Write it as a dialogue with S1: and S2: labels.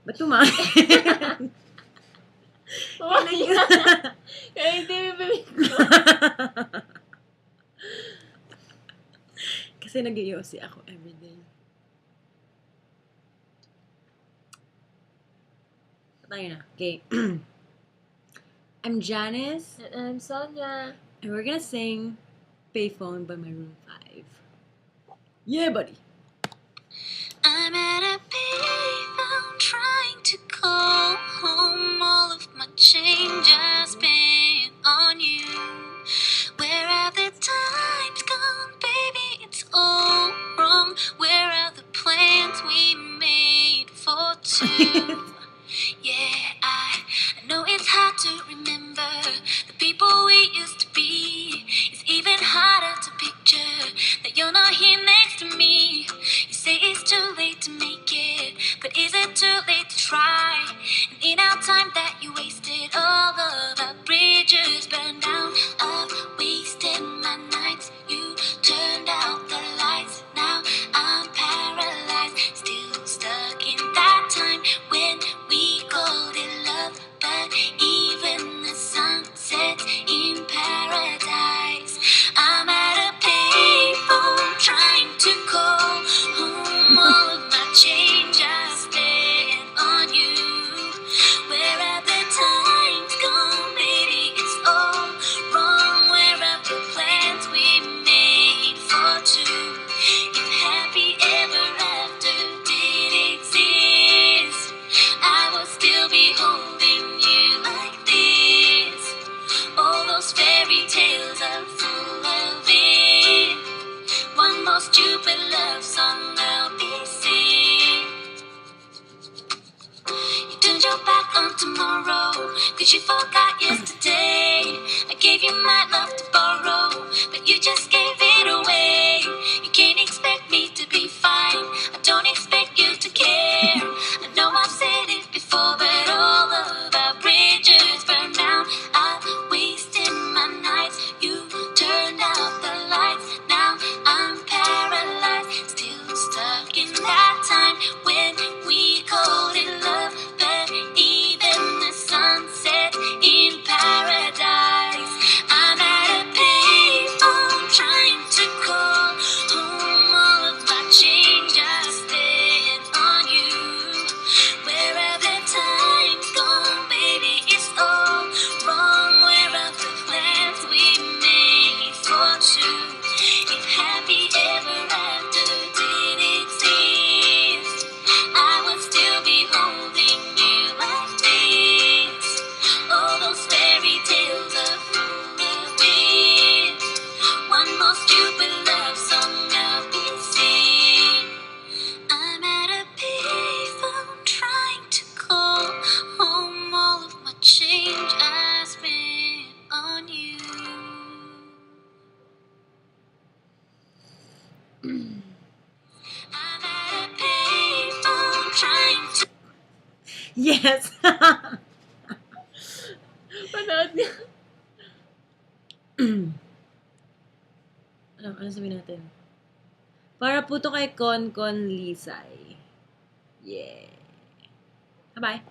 S1: Ba't tumayo?
S2: Kaya hindi mo bibig ko.
S1: Kasi nag-iossi ako everyday. Tayo na. Okay. I'm Janice.
S2: And I'm Sonia.
S1: And we're gonna sing Payphone by Maroon 5. Yeah, buddy.
S3: I'm at a payphone trying to call home. All of my change I spent on you. Where have the times gone, baby? It's all wrong. Where are the plans we made for two? Yeah, I know it's hard to remember the people we used to be. It's even harder to picture that you're not here next to me. You say it's too late to make it, but is it too late to try? And in our time that you wasted, all of our bridges burned down. I've wasted my nights, you turned out the lights. Now I'm paralyzed, still stuck in that time when we called it love. But even the sun sets in paradise. I'm at a payphone trying to call home. All of my change I spent on you. Where have the times gone, baby? It's all wrong. Where are the plans we made for two? If happy ever after did exist, I would still be holding you like this. All those fairy tales are full of it. One more stupid love song I'll be singing. You turned your back on tomorrow, cause you forgot yesterday. I gave you my love to borrow, but you just gave it away. You can't expect me to be fine, I don't expect you to care. I know I've said it before, but all of our bridges burned down. I've wasted my nights, you turned out the lights. Now I'm paralyzed, still stuck in that time when we called it love. But even the sun sets in paradise. I'm at a payphone trying to call home. All of my change I spent on you. Where have the times gone, baby? It's all wrong. Where are the plans we made for two? If happy ever after did exist, I would still be holding you like this. All those fairy tales are full of it. One more stupid love song I'll be singing. I'm at a payphone trying to call home. All of my change I spent on you. I'm at a payphone trying to.
S1: Yes!
S2: Panood niya.
S1: Ano sabihin natin? Para po to kay Concon Lisay. Yeah. Bye-bye.